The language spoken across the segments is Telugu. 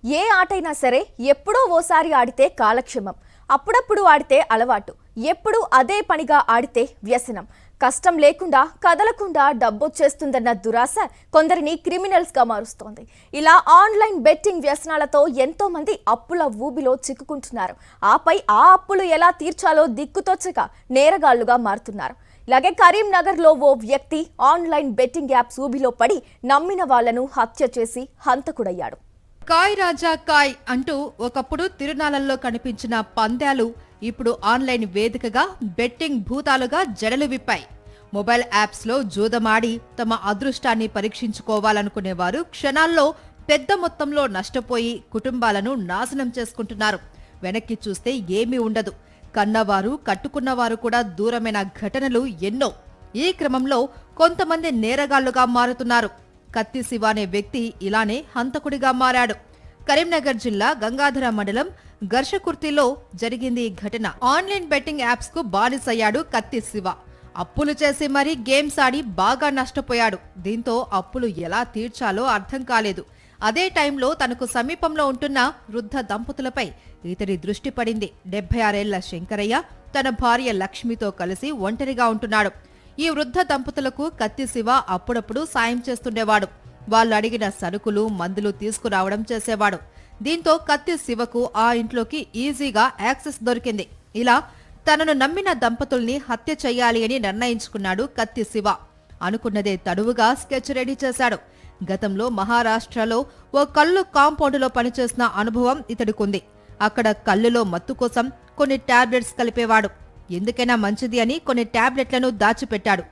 ఏ ఆటైనా సరే ఎప్పుడో ఓసారి ఆడితే కాలక్షేమం, అప్పుడప్పుడు ఆడితే అలవాటు, ఎప్పుడూ అదే పనిగా ఆడితే వ్యసనం. కష్టం లేకుండా కదలకుండా డబ్బొచ్చేస్తుందన్న దురాశ కొందరిని క్రిమినల్స్గా మారుస్తోంది. ఇలా ఆన్లైన్ బెట్టింగ్ వ్యసనాలతో ఎంతో మంది అప్పుల ఊబిలో చిక్కుకుంటున్నారు. ఆపై ఆ అప్పులు ఎలా తీర్చాలో దిక్కుతోచక నేరగాళ్లుగా మారుతున్నారు. ఇలాగే కరీంనగర్లో ఓ వ్యక్తి ఆన్లైన్ బెట్టింగ్ యాప్స్ ఊబిలో పడి నమ్మిన వాళ్లను హత్య చేసి హంతకుడయ్యాడు. కాయ్ రాజా కాయ్ అంటూ ఒకప్పుడు తిరునాళ్లలో కనిపించిన పందాలు ఇప్పుడు ఆన్లైన్ వేదికగా బెట్టింగ్ భూతాలుగా జడలు విప్పాయి. మొబైల్ యాప్స్లో జూదమాడి తమ అదృష్టాన్ని పరీక్షించుకోవాలనుకునేవారు క్షణాల్లో పెద్ద మొత్తంలో నష్టపోయి కుటుంబాలను నాశనం చేసుకుంటున్నారు. వెనక్కి చూస్తే ఏమీ ఉండదు. కన్నవారు కట్టుకున్నవారు కూడా దూరమైన ఘటనలు ఎన్నో. ఈ క్రమంలో కొంతమంది నేరగాళ్లుగా మారుతున్నారు. కత్తి శివ అనే వ్యక్తి ఇలానే హంతకుడిగా మారాడు. కరీంనగర్ జిల్లా గంగాధర మండలం ఘర్షకుర్తిలో జరిగింది ఈ ఘటన. ఆన్లైన్ బెట్టింగ్ యాప్స్ కు బానిసయ్యాడు కత్తి శివ. అప్పులు చేసి మరీ గేమ్స్ ఆడి బాగా నష్టపోయాడు. దీంతో అప్పులు ఎలా తీర్చాలో అర్థం కాలేదు. అదే టైంలో తనకు సమీపంలో ఉంటున్న వృద్ధ దంపతులపై ఇతడి దృష్టి పడింది. 76 ఏళ్ల శంకరయ్య తన భార్య లక్ష్మితో కలిసి ఒంటరిగా ఉంటున్నాడు. ఈ వృద్ధ దంపతులకు కత్తి శివ అప్పుడప్పుడు సాయం చేస్తుండేవాడు. వాళ్ళు అడిగిన సరుకులు మందులు తీసుకురావడం చేసేవాడు. దీంతో కత్తి శివకు ఆ ఇంట్లోకి ఈజీగా యాక్సెస్ దొరికింది. ఇలా తనను నమ్మిన దంపతుల్ని హత్య చెయ్యాలి అని నిర్ణయించుకున్నాడు కత్తి శివ. అనుకున్నదే తడువుగా స్కెచ్ రెడీ చేశాడు. గతంలో మహారాష్ట్రలో ఓ కళ్ళు కాంపౌండ్లో పనిచేసిన అనుభవం ఇతడికుంది. అక్కడ కళ్ళులో మత్తు కోసం కొన్ని టాబ్లెట్స్ కలిపేవాడు. ఎందుకైనా మంచిది అని కొన్ని టాబ్లెట్లను దాచిపెట్టాడు.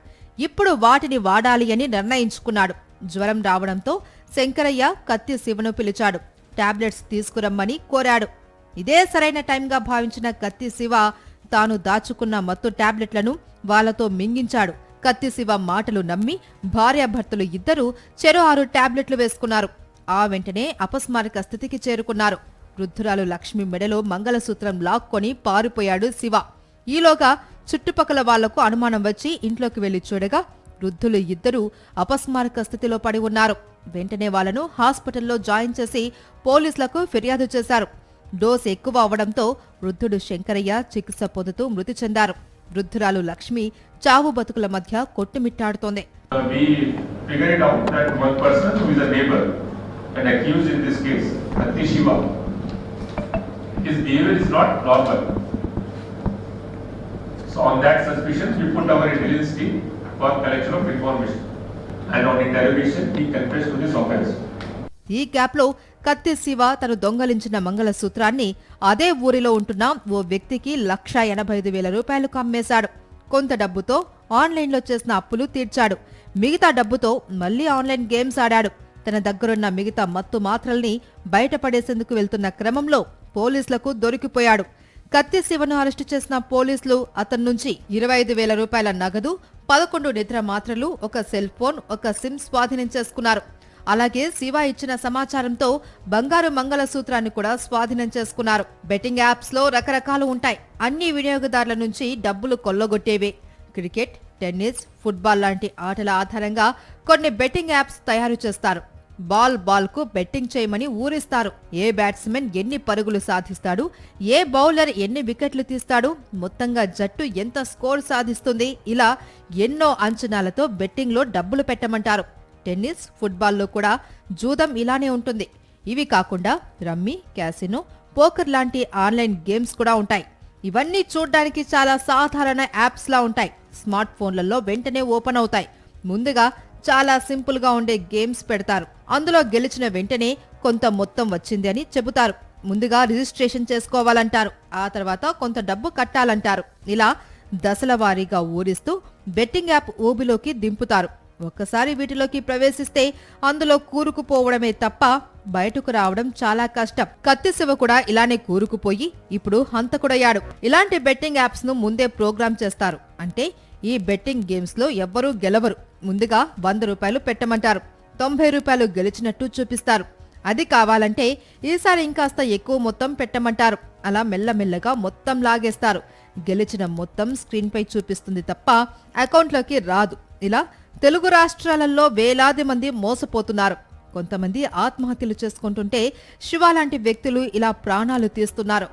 ఇప్పుడు వాటిని వాడాలి అని నిర్ణయించుకున్నాడు. జ్వరం రావడంతో శంకరయ్య కత్తి శివను పిలిచాడు. టాబ్లెట్స్ తీసుకురమ్మని కోరాడు. ఇదే సరైన టైంగా భావించిన కత్తి శివ తాను దాచుకున్న మత్తు టాబ్లెట్లను వాళ్లతో మింగించాడు. కత్తి శివ మాటలు నమ్మి భార్యాభర్తలు ఇద్దరూ చెరో 6 టాబ్లెట్లు వేసుకున్నారు. ఆ వెంటనే అపస్మారక స్థితికి చేరుకున్నారు. వృద్ధురాలు లక్ష్మి మెడలో మంగళసూత్రం లాక్కొని పారిపోయాడు శివ. ఈలోగా చుట్టుపక్కల వాళ్లకు అనుమానం వచ్చి ఇంట్లోకి వెళ్లి చూడగా వృద్ధులు ఇద్దరూ అపస్మారక స్థితిలో పడి ఉన్నారు. వెంటనే వాళ్లను హాస్పిటల్లో జాయిన్ చేసి పోలీసులకు ఫిర్యాదు చేశారు. డోస్ ఎక్కువ అవడంతో వృద్ధుడు శంకరయ్య చికిత్స పొందుతూ మృతి చెందారు. వృద్ధురాలు లక్ష్మి చావు బతుకుల మధ్య కొట్టుమిట్టాడుతోంది. So on that suspicion, we put our intelligence team for collection of information. And on interrogation, he confessed to this offense. ఈ గ్యాప్లో కత్తి శివ తను దొంగలించిన మంగళసూత్రాన్ని అదే ఊరిలో ఉంటున్న ఓ వ్యక్తికి 1,85,000 రూపాయలకు అమ్మేశాడు. కొంత డబ్బుతో ఆన్లైన్లో చేసిన అప్పులు తీర్చాడు. మిగతా డబ్బుతో మళ్లీ ఆన్లైన్ గేమ్స్ ఆడాడు. తన దగ్గరున్న మిగతా మత్తు మాత్రల్ని బయటపడేసేందుకు వెళ్తున్న క్రమంలో పోలీసులకు దొరికిపోయాడు. కత్తి శివను అరెస్టు చేసిన పోలీసులు అతని నుంచి 25,000 రూపాయల నగదు, 11 నిద్ర మాత్రలు, ఒక సెల్ ఫోన్, ఒక సిమ్ స్వాధీనం చేసుకున్నారు. అలాగే శివ ఇచ్చిన సమాచారంతో బంగారు మంగళసూత్రాన్ని కూడా స్వాధీనం చేసుకున్నారు. బెట్టింగ్ యాప్స్ లో రకరకాలు ఉంటాయి. అన్ని వినియోగదారుల నుంచి డబ్బులు కొల్లగొట్టేవే. క్రికెట్, టెన్నిస్, ఫుట్బాల్ లాంటి ఆటల ఆధారంగా కొన్ని బెట్టింగ్ యాప్స్ తయారు చేస్తారు. బాల్ కు బెట్టింగ్ చేయమని ఊరిస్తారు. ఏ బ్యాట్స్మెన్ ఎన్ని పరుగులు సాధిస్తాడు, ఏ బౌలర్ ఎన్ని వికెట్లు తీస్తాడు, మొత్తంగా జట్టు ఎంత స్కోర్ సాధిస్తుంది, ఇలా ఎన్నో అంచనాలతో బెట్టింగ్లో డబ్బులు పెట్టమంటారు. టెన్నిస్, ఫుట్బాల్లో కూడా జూదం ఇలానే ఉంటుంది. ఇవి కాకుండా రమ్మీ, క్యాసినో, పోకర్ లాంటి ఆన్లైన్ గేమ్స్ కూడా ఉంటాయి. ఇవన్నీ చూడ్డానికి చాలా సాధారణ యాప్స్ లా ఉంటాయి. స్మార్ట్ ఫోన్లలో వెంటనే ఓపెన్ అవుతాయి. ముందుగా చాలా సింపుల్ గా ఉండే గేమ్స్ పెడతారు. అందులో గెలిచిన వెంటనే కొంత మొత్తం వచ్చింది అని చెబుతారు. ముందుగా రిజిస్ట్రేషన్ చేసుకోవాలంటారు. ఆ తర్వాత కొంత డబ్బు కట్టాలంటారు. ఇలా దశల వారీగా ఊరిస్తూ బెట్టింగ్ యాప్ ఊబిలోకి దింపుతారు. ఒక్కసారి వీటిలోకి ప్రవేశిస్తే అందులో కూరుకుపోవడమే తప్ప బయటకు రావడం చాలా కష్టం. కత్తి శివ కూడా ఇలానే కూరుకుపోయి ఇప్పుడు హంతకుడయ్యాడు. ఇలాంటి బెట్టింగ్ యాప్స్ ను ముందే ప్రోగ్రామ్ చేస్తారు. అంటే ఈ బెట్టింగ్ గేమ్స్ లో ఎవ్వరూ గెలవరు. ముందుగా 100 రూపాయలు పెట్టమంటారు. 90 రూపాయలు గెలిచినట్టు చూపిస్తారు. అది కావాలంటే ఈసారి ఇంకాస్త ఎక్కువ మొత్తం పెట్టమంటారు. అలా మెల్లమెల్లగా మొత్తం లాగేస్తారు. గెలిచిన మొత్తం స్క్రీన్ పై చూపిస్తుంది తప్ప అకౌంట్లోకి రాదు. ఇలా తెలుగు రాష్ట్రాలలో వేలాది మంది మోసపోతున్నారు. కొంతమంది ఆత్మహత్యలు చేసుకుంటుంటే శివ లాంటి వ్యక్తులు ఇలా ప్రాణాలు తీస్తున్నారు.